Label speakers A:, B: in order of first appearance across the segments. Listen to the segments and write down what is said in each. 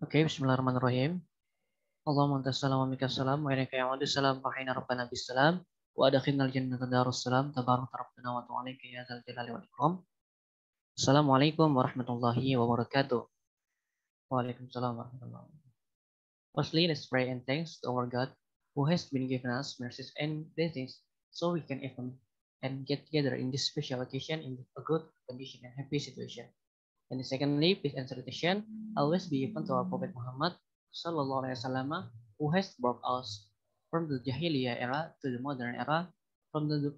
A: Oke, bismillahirrahmanirrahim. Allahumma antas salam wa minkas salam wa ilaika ya'udu salam wa hayna rabbana bis salam wa adkhilnal jannata darus salam tabarakta rabbana wa ta'alaika ya dzal jalali wal ikram. Assalamualaikum warahmatullahi wabarakatuh. Waalaikumsalam warahmatullahi wabarakatuh. Firstly, let's pray and thanks to our God who has been given us mercies and blessings so we can even and get together in this special occasion in a good condition and happy situation. And secondly, peace and salutation always be given to our Prophet Muhammad Sallallahu Alaihi Wasallam, who has brought us from the Jahiliyah era to the modern era, from the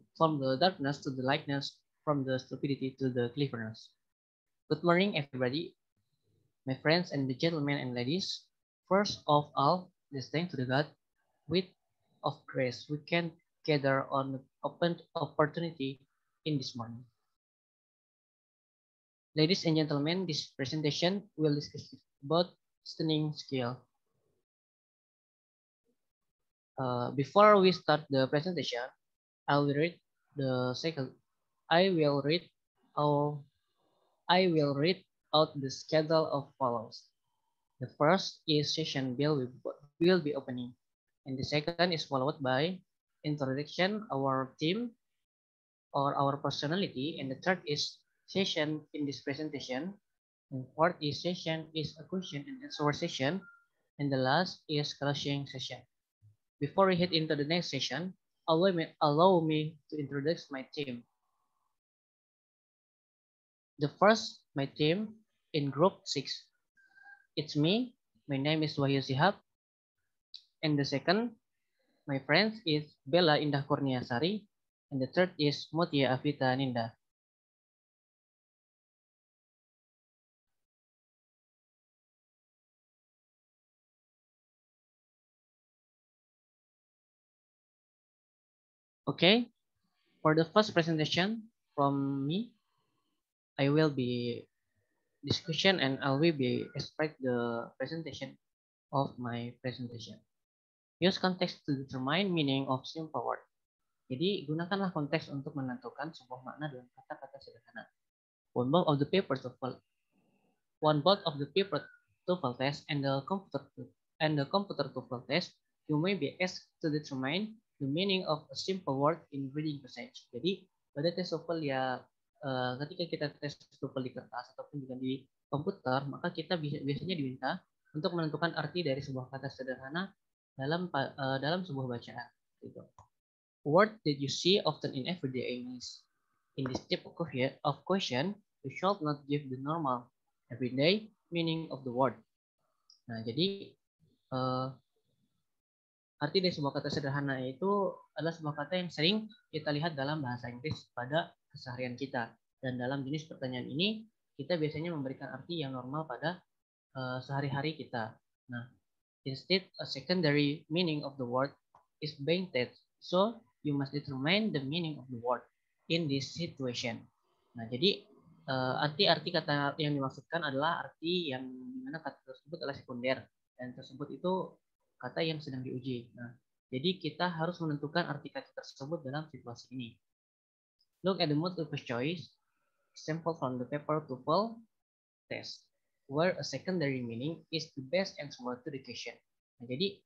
A: darkness to the lightness, from the stupidity to the cleverness. Good morning, everybody, my friends and the gentlemen and ladies. First of all, let's thank to the God with of grace we can gather on open opportunity in this morning. Ladies and gentlemen, this presentation will discuss about listening skill. Before we start the presentation, I will read the second. I will read out the schedule of follows. The first is session will be opening, and the second is followed by introduction our team or our personality, and the third is session in this presentation. And fourth is session is a question and answer session. And the last is closing session. Before we head into the next session, allow me to introduce my team. The first, my team in group 6. It's me. My name is Wahyu Sihab. And the second, my friends is Bella Indah Kurniasari. And the third is Mutia Afita Ninda. Okay, for the first presentation from me, I will be discussion and I will be expect the presentation of my presentation. Use context to determine meaning of simple word. Jadi gunakanlah konteks untuk menentukan sebuah makna dalam kata-kata sederhana. One both of the paper TOEFL test and the computer TOEFL test, you may be asked to determine the meaning of a simple word in reading passage. Jadi pada tes TOEFL ya ketika kita tes TOEFL di kertas ataupun juga di komputer, maka kita biasanya diminta untuk menentukan arti dari sebuah kata sederhana dalam sebuah bacaan. Gitu. Word that you see often in everyday English. In this type of question, you should not give the normal everyday meaning of the word. Nah, jadi arti dari sebuah kata sederhana itu adalah sebuah kata yang sering kita lihat dalam bahasa Inggris pada keseharian kita. Dan dalam jenis pertanyaan ini, kita biasanya memberikan arti yang normal pada sehari-hari kita. Nah, instead, a secondary meaning of the word is being tested. So, you must determine the meaning of the word in this situation. Nah, jadi arti-arti kata yang dimaksudkan adalah arti yang dimana kata tersebut adalah sekunder dan tersebut itu kata yang sedang diuji. Nah, jadi kita harus menentukan arti kata tersebut dalam situasi ini. Look at the multiple choice example from the paper TOEFL test, where a secondary meaning is the best answer to the question. Nah, jadi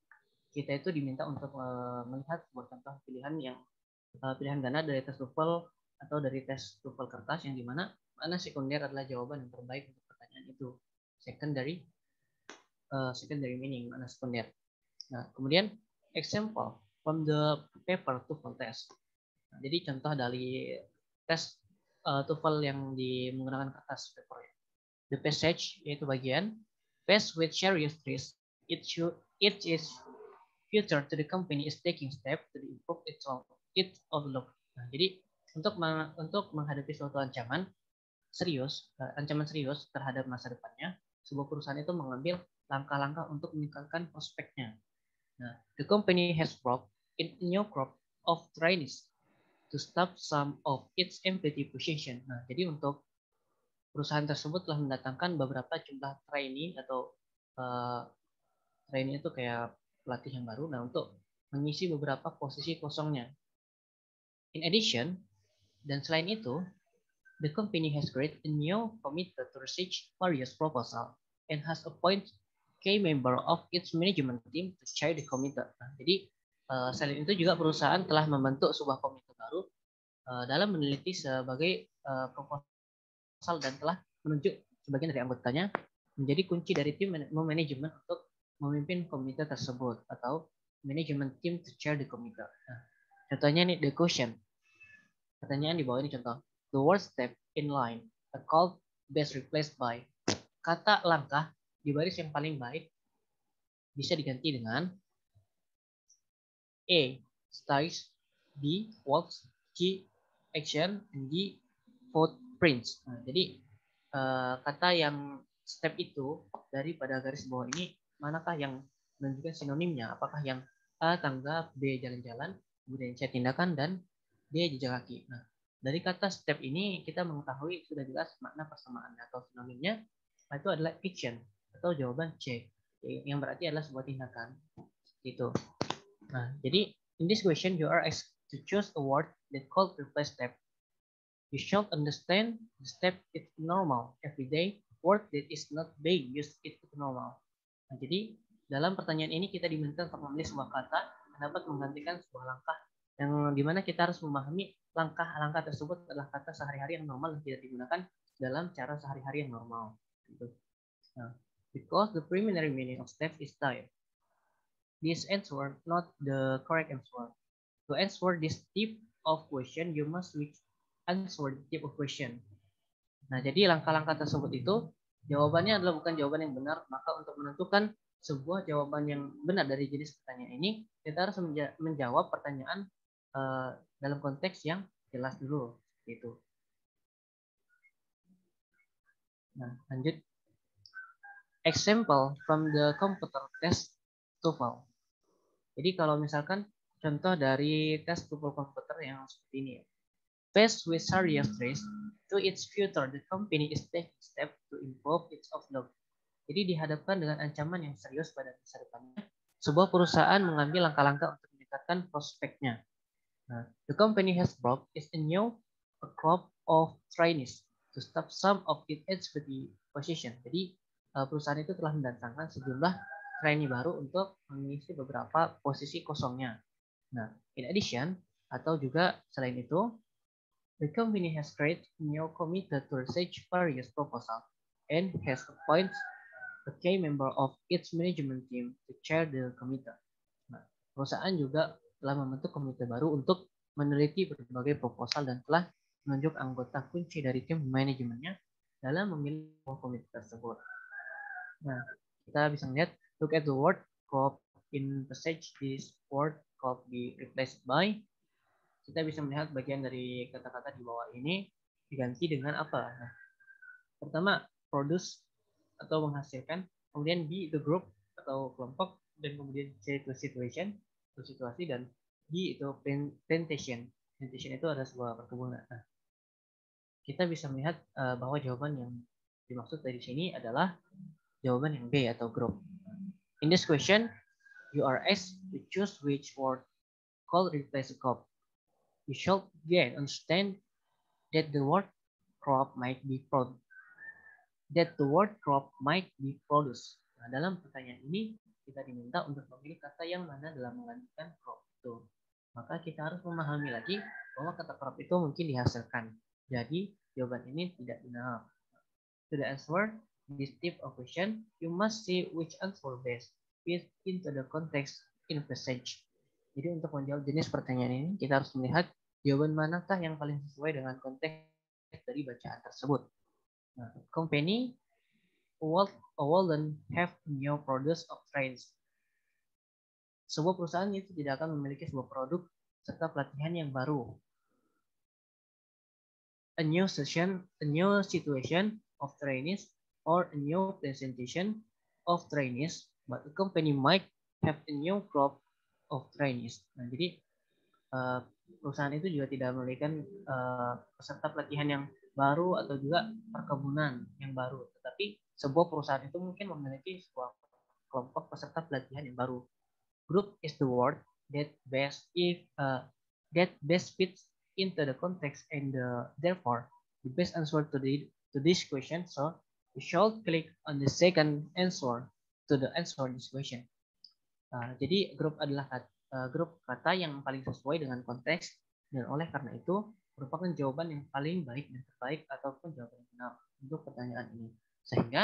A: kita itu diminta untuk melihat sebuah contoh pilihan ganda dari tes TOEFL atau dari tes TOEFL kertas yang dimana sekunder adalah jawaban yang terbaik untuk pertanyaan itu. Secondary meaning mana sekunder. Nah, kemudian example from the paper TOEFL test. Nah, jadi contoh dari tes TOEFL yang menggunakan kertas paper. The passage yaitu bagian faced with serious risk, it is future to the company is taking step to improve its outlook. Nah, jadi untuk menghadapi suatu ancaman serius terhadap masa depannya, sebuah perusahaan itu mengambil langkah-langkah untuk meningkatkan prospeknya. Nah, the company has brought in a new crop of trainees to stop some of its empty position. Nah, jadi untuk perusahaan tersebut telah mendatangkan beberapa jumlah trainee atau trainee itu kayak pelatih yang baru, nah untuk mengisi beberapa posisi kosongnya. In addition, dan selain itu, the company has created a new committee to research various proposal and has appointed key member of its management team to chair the committee. Nah, jadi selain itu juga perusahaan telah membentuk sebuah komite baru dalam meneliti sebagai proposal dan telah menunjuk sebagian dari anggotanya menjadi kunci dari tim manajemen untuk memimpin komite tersebut atau management team to chair the committee. Nah, contohnya nih the question. Pertanyaan di bawah ini contoh. The word step in line, a call best replaced by. Kata langkah di baris yang paling baik bisa diganti dengan A. Styles, B. Walks, C. Action, and D. Footprints. Nah, jadi kata yang step itu daripada garis bawah ini manakah yang menunjukkan sinonimnya? Apakah yang A. Tangga, B. Jalan-jalan, kemudian C. Tindakan, dan D. Jejak kaki. Nah, dari kata step ini kita mengetahui sudah jelas makna persamaannya atau sinonimnya itu adalah action atau jawaban C yang berarti adalah sebuah tindakan. Gitu. Nah, jadi in this question you are asked to choose a word that called replace step. You should understand the step is normal everyday word that is not being used is normal. Nah, jadi dalam pertanyaan ini kita diminta untuk memilih sebuah kata yang dapat menggantikan sebuah langkah yang dimana kita harus memahami langkah-langkah tersebut adalah kata sehari-hari yang normal dan tidak digunakan dalam cara sehari-hari yang normal. Gitu. Nah, because the preliminary meaning of step is time. This answer not the correct answer. To answer this type of question, you must answer the type of question. Nah, jadi langkah-langkah tersebut itu jawabannya adalah bukan jawaban yang benar. Maka untuk menentukan sebuah jawaban yang benar dari jenis pertanyaan ini, kita harus menjawab pertanyaan dalam konteks yang jelas dulu. Gitu. Nah, lanjut. Example from the computer test TOEFL. Jadi kalau misalkan contoh dari tes TOEFL komputer yang seperti ini ya. Faced with serious threats to its future, the company is taking steps to improve its outlook. Jadi dihadapkan dengan ancaman yang serius pada masa depannya, sebuah perusahaan mengambil langkah-langkah untuk meningkatkan prospeknya. Nah, the company has brought its new crop of trainees to stop some of its executive position. Jadi perusahaan itu telah mendatangkan sejumlah trainee baru untuk mengisi beberapa posisi kosongnya. Nah, in addition atau juga selain itu, the company has created a new committee to research various proposals and has appointed a key member of its management team to chair the committee. Nah, perusahaan juga telah membentuk komite baru untuk meneliti berbagai proposal dan telah menunjuk anggota kunci dari tim manajemennya dalam memilih komite tersebut. Nah, kita bisa melihat, look at the word crop in passage. This word crop be replaced by. Kita bisa melihat bagian dari kata-kata di bawah ini diganti dengan apa. Nah, pertama, produce atau menghasilkan, kemudian B, the group atau kelompok, dan kemudian C itu situation, itu situasi, dan D itu plantation. Plantation itu adalah sebuah perkebunan. Nah, kita bisa melihat bahwa jawaban yang dimaksud dari sini adalah jawaban yang B atau group. In this question, you are asked to choose which word called replace a crop. You should again understand that the word crop might be produced. Nah, dalam pertanyaan ini kita diminta untuk memilih kata yang mana dalam menggantikan crop itu. Maka kita harus memahami lagi bahwa kata crop itu mungkin dihasilkan. Jadi jawaban ini tidak benar. To the answer this type of question, you must see which answer best fit into the context in passage. Jadi untuk menjawab jenis pertanyaan ini, kita harus melihat jawaban manakah yang paling sesuai dengan konteks dari bacaan tersebut. Nah, company wouldn't have new products of trains. Sebuah perusahaan itu tidak akan memiliki sebuah produk serta pelatihan yang baru. A new situation of trainees or a new presentation of trainees, but the company might have a new crop of trainees. Nah, jadi perusahaan itu juga tidak memberikan peserta pelatihan yang baru atau juga perkebunan yang baru, tetapi sebuah perusahaan itu mungkin memiliki sebuah kelompok peserta pelatihan yang baru. Group is the word that best fits into the context and therefore the best answer to this question. So you should click on the second answer. to the answer this question. Jadi grup adalah grup kata yang paling sesuai dengan konteks, dan oleh karena itu merupakan jawaban yang paling baik dan terbaik ataupun jawaban yang benar untuk pertanyaan ini. Sehingga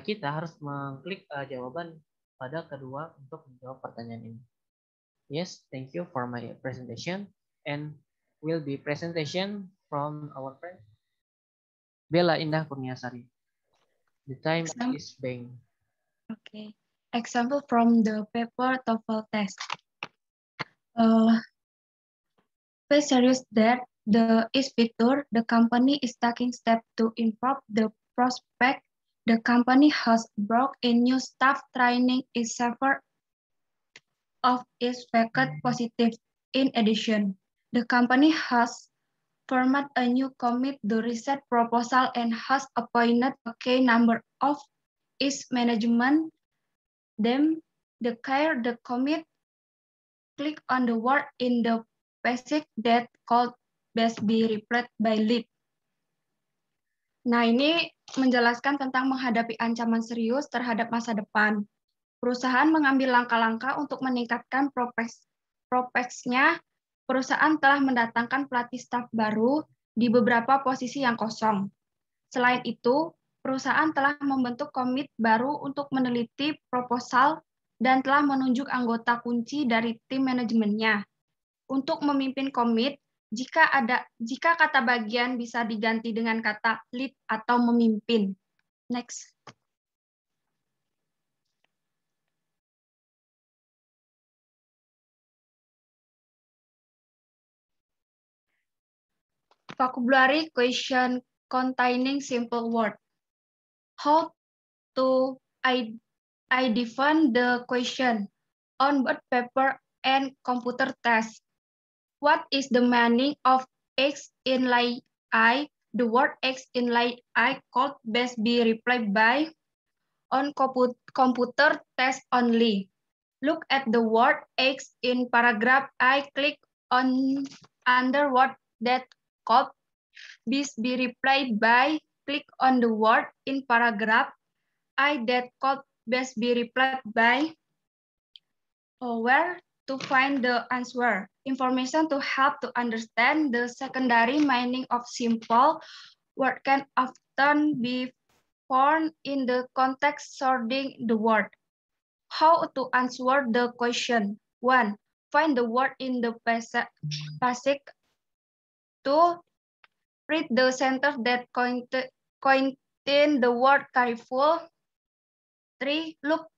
A: kita harus mengklik jawaban pada kedua untuk menjawab pertanyaan ini. Yes, thank you for my presentation, and will be presentation from our friend Bella Indah Kurniasari. The time is bang.
B: Okay. Example from the paper TOEFL test. Face serious that the is fitur, the company is taking steps to improve the prospect. The company has brought in new staff training is several of its vacant positive. In addition, the company has formed a new committee to reset proposal and has appointed a key number of its management. Then the care the committee click on the word in the passage that called best be replied by lead. Nah, ini menjelaskan tentang menghadapi ancaman serius terhadap masa depan. Perusahaan mengambil langkah-langkah untuk meningkatkan prospeknya. Perusahaan telah mendatangkan pelatih staf baru di beberapa posisi yang kosong. Selain itu, perusahaan telah membentuk komite baru untuk meneliti proposal dan telah menunjuk anggota kunci dari tim manajemennya. Untuk memimpin komite, jika kata bagian bisa diganti dengan kata lead atau memimpin. Next. Vocabulary question containing simple word. How to I define the question on both paper and computer test. What is the meaning of X in line I? The word X in line I could best be replied by on computer test only. Look at the word X in paragraph I. Click on under word that could best be replied by. Click on the word in paragraph I that could best be replied by. Where to find the answer. Information to help to understand the secondary meaning of simple word can often be found in the context surrounding the word. How to answer the question? 1. Find the word in the passage. 2. Read the sentence that contain the word careful. 3. Look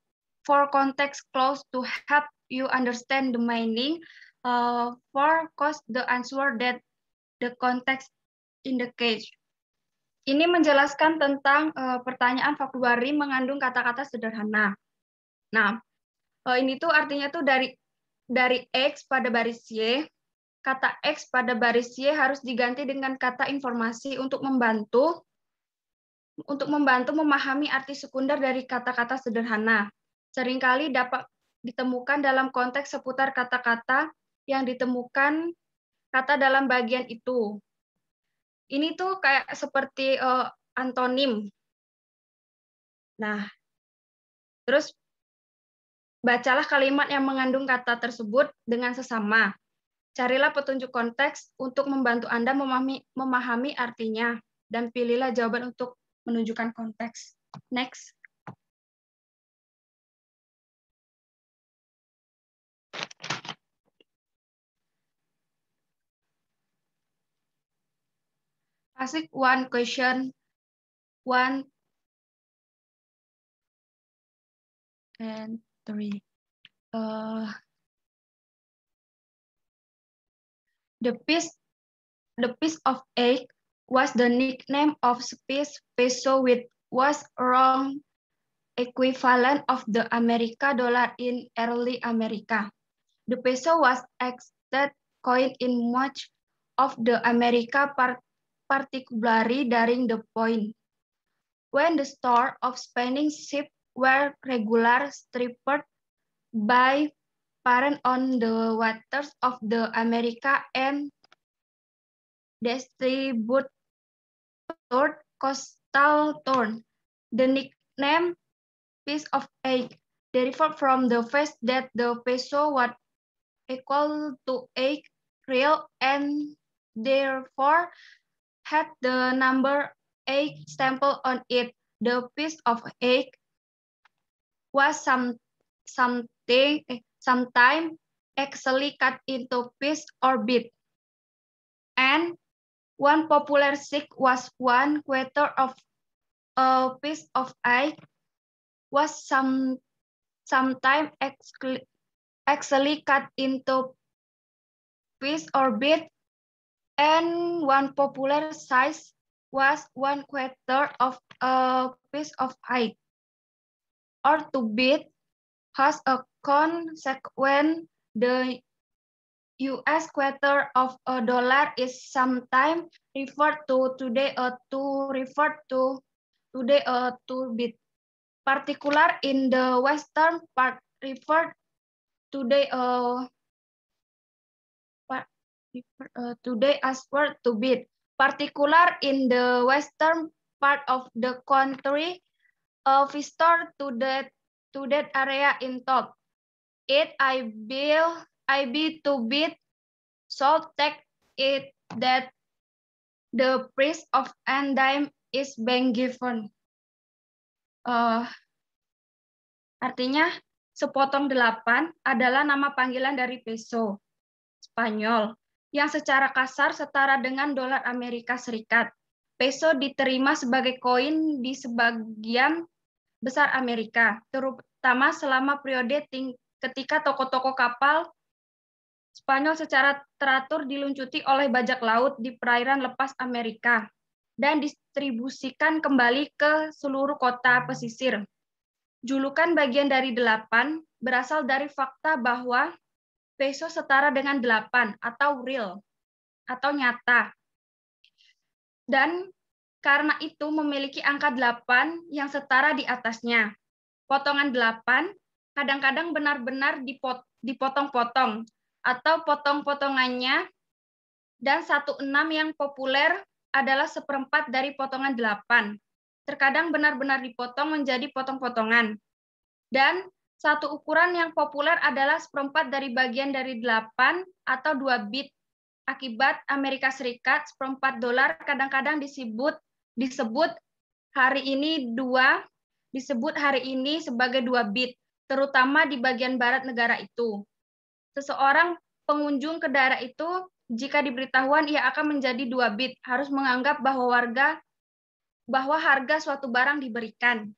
B: for context clues to help you understand the meaning. 4. Cause the answer that the context indicates. Ini menjelaskan tentang pertanyaan vocabulary mengandung kata-kata sederhana. Nah, ini tuh artinya tuh dari X pada baris Y. Kata X pada baris Y harus diganti dengan kata informasi untuk membantu memahami arti sekunder dari kata-kata sederhana. Seringkali dapat ditemukan dalam konteks seputar kata-kata yang ditemukan kata dalam bagian itu. Ini tuh kayak seperti antonim. Nah, terus bacalah kalimat yang mengandung kata tersebut dengan sesama. Carilah petunjuk konteks untuk membantu Anda memahami artinya, dan pilihlah jawaban untuk menunjukkan konteks. Next. Ask one question, 1 and 3. The piece of egg was the nickname of Space peso, which was around equivalent of the American dollar in early America. The peso was accepted coin in much of the America, particularly during the point when the store of Spanish ships were regular stripped by parent on the waters of the America and distributed coastal town. The nickname piece of egg derived from the fact that the peso was equal to egg real and therefore had the number egg stamped on it. The piece of egg was sometimes actually cut into piece or bit. And one popular trick was 1/4 of a piece of egg was sometimes actually cut into piece or bit, and one popular size was 1/4 of a piece of egg. Or to bit has a consequence. The US quarter of a dollar is sometimes referred to today to bit. Particular in the western part referred today today as word to bit. Particular in the western part of the country, a visitor to that area in top. I be to bit, so take it that the price of an dime is being given. Artinya, sepotong 8 adalah nama panggilan dari peso Spanyol yang secara kasar setara dengan dolar Amerika Serikat. Peso diterima sebagai koin di sebagian besar Amerika, terutama selama periode ketika toko-toko kapal Spanyol secara teratur diluncuti oleh bajak laut di perairan lepas Amerika dan distribusikan kembali ke seluruh kota pesisir. Julukan bagian dari 8 berasal dari fakta bahwa peso setara dengan 8 atau real atau nyata. Dan karena itu memiliki angka 8 yang setara di atasnya. Potongan 8 kadang-kadang benar-benar dipotong-potong atau potong-potongannya, dan 1/6 yang populer adalah 1/4 dari potongan 8. Terkadang benar-benar dipotong menjadi potong-potongan. Dan satu ukuran yang populer adalah 1/4 dari bagian dari 8 atau 2 bit. Akibat Amerika Serikat, 1/4 dolar kadang-kadang disebut hari ini sebagai 2 bit, terutama di bagian barat negara itu. Seseorang pengunjung ke daerah itu, jika diberitahuan ia akan menjadi 2 bit, harus menganggap bahwa harga suatu barang diberikan.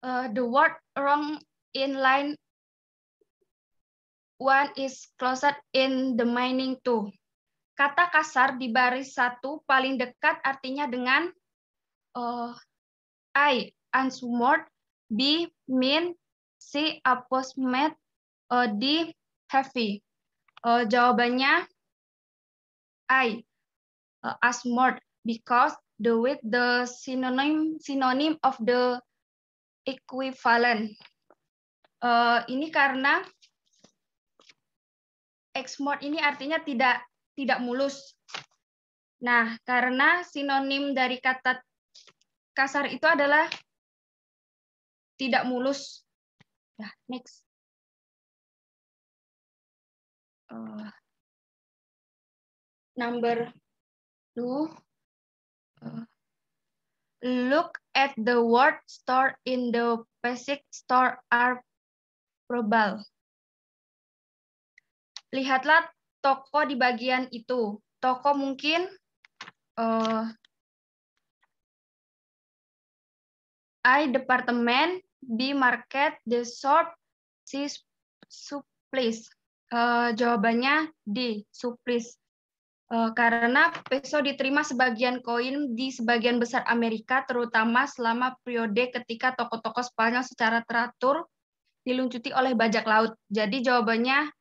B: The word wrong in line 1 is closest in the meaning to. Kata kasar di baris 1 paling dekat artinya dengan I, unsummed, B, mean, C, approximate, D, heavy. Jawabannya I, unsummed, because the synonym of the equivalent. Ini karena exmode ini artinya tidak mulus. Nah, karena sinonim dari kata kasar itu adalah tidak mulus. Ya, next. Number 2. Look at the word store in the basic store are probable. Lihatlah toko di bagian itu. Toko mungkin I, department, B, market, D, shop, C, supplies. Jawabannya D, supplies. Karena peso diterima sebagian koin di sebagian besar Amerika, terutama selama periode ketika toko-toko Spanyol secara teratur diluncuti oleh bajak laut. Jadi jawabannya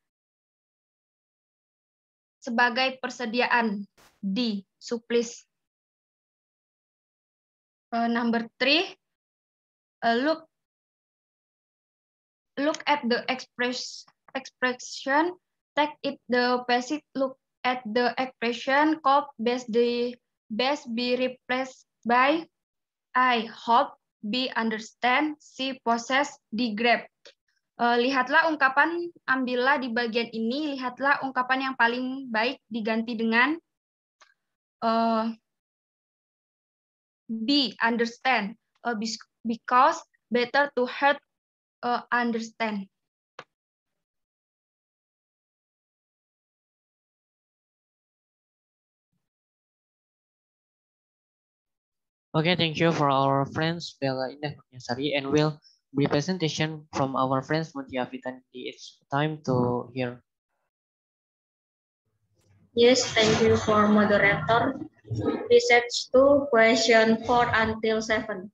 B: sebagai persediaan, D, supplies. Number 3, look at the expression, take it the basic look at the expression called base the best be replaced by I hope, B understand, C possess, D grab. Lihatlah ungkapan, ambillah di bagian ini, lihatlah ungkapan yang paling baik diganti dengan B understand, because better to hurt understand.
A: Okay, thank you for our friends Bella Indah Kurniasari, and will be presentation from our friends Mutia Fitandi. It's time to hear.
C: Yes, thank you for moderator. Research 2, question 4 until 7.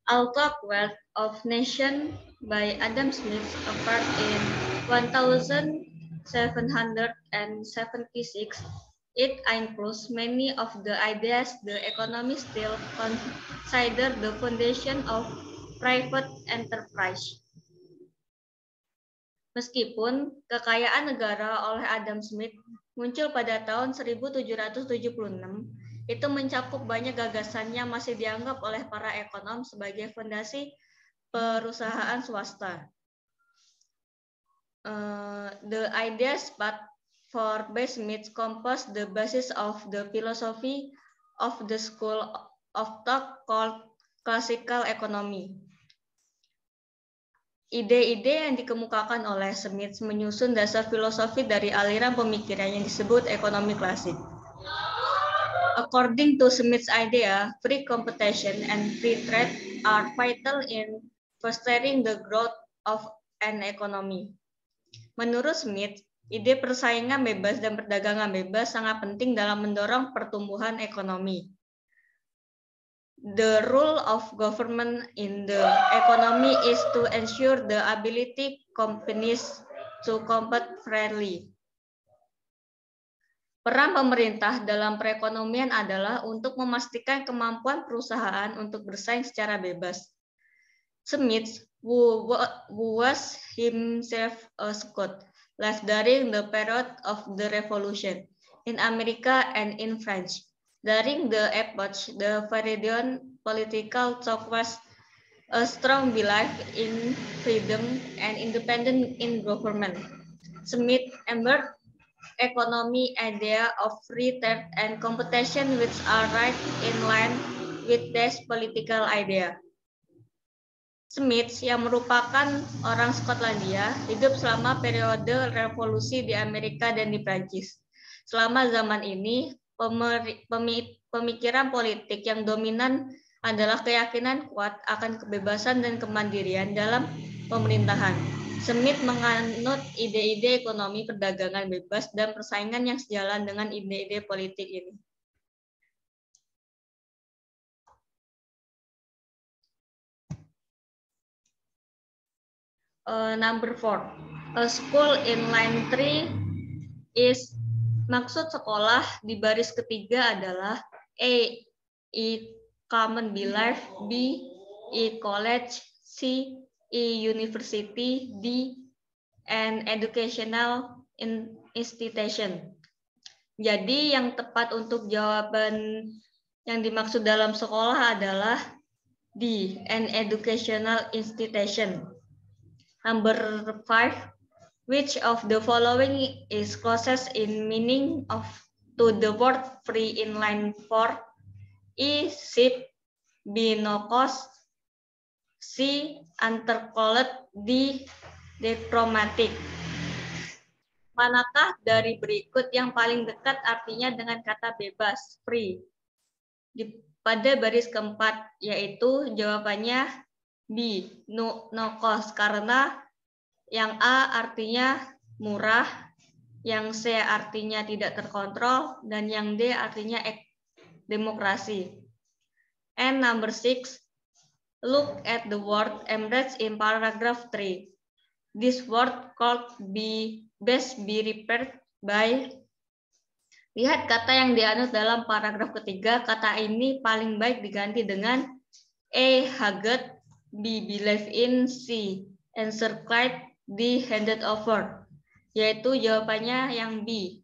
C: Outlook Wealth of Nation by Adam Smith appeared in 1776. It includes many of the ideas the economists still consider the foundation of private enterprise. Meskipun kekayaan negara oleh Adam Smith muncul pada tahun 1776, itu mencakup banyak gagasan yang masih dianggap oleh para ekonom sebagai fondasi perusahaan swasta. The ideas but for Smith compose the basis of the philosophy of the school of thought called classical economy. Ide-ide yang dikemukakan oleh Smith menyusun dasar filosofi dari aliran pemikiran yang disebut ekonomi klasik. According to Smith's idea, free competition and free trade are vital in fostering the growth of an economy. Menurut Smith, ide persaingan bebas dan perdagangan bebas sangat penting dalam mendorong pertumbuhan ekonomi. The role of government in the economy is to ensure the ability companies to compete fairly. Peran pemerintah dalam perekonomian adalah untuk memastikan kemampuan perusahaan untuk bersaing secara bebas. Smith, who was himself a Scot, lived during the period of the Revolution in America and in France. During the epoch, the Freudian political talk was a strong belief in freedom and independence in government. Smith embraced economy idea of free trade and competition which are right in line with this political idea. Smith, yang merupakan orang Skotlandia, hidup selama periode revolusi di Amerika dan di Prancis. Selama zaman ini, pemikiran politik yang dominan adalah keyakinan kuat akan kebebasan dan kemandirian dalam pemerintahan. Smith menganut ide-ide ekonomi perdagangan bebas dan persaingan yang sejalan dengan ide-ide politik ini. Number 4, a school in line 3 is, maksud sekolah di baris ketiga adalah A, common belief, B, college, C, university, D, an educational institution. Jadi yang tepat untuk jawaban yang dimaksud dalam sekolah adalah D, an educational institution. Number 5, which of the following is closest in meaning to the word free in line 4? E, ship, B, no cost, C, intercolored, D, dichromatic. Manakah dari berikut yang paling dekat artinya dengan kata bebas, free? Pada baris keempat, yaitu jawabannya B, no cost, karena yang A artinya murah, yang C artinya tidak terkontrol, dan yang D artinya demokrasi. And number 6, look at the word embraced in paragraph 3. This word could best be replaced by. Lihat kata yang dianut dalam paragraf ketiga. Kata ini paling baik diganti dengan A, hugged, B, believe in, C, encircled, D, handed over. Yaitu jawabannya yang B,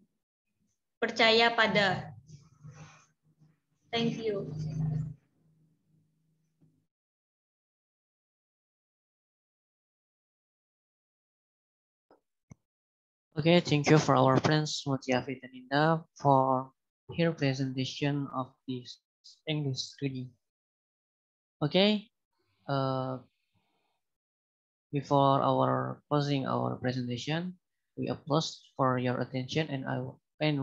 C: percaya pada. Thank you.
A: Okay, thank you for our friends Mutiafit and Indah for her presentation of this English reading. Okay, before our closing our presentation, we applause for your attention and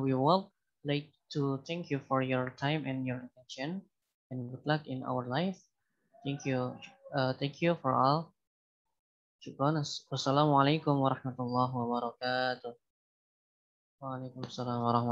A: we will like to thank you for your time and your attention and good luck in our life. Thank you. Thank you for all. Syukran. Wassalamualaikum warahmatullahi wabarakatuh. Waalaikumsalam warahmatullahi wabarakatuh.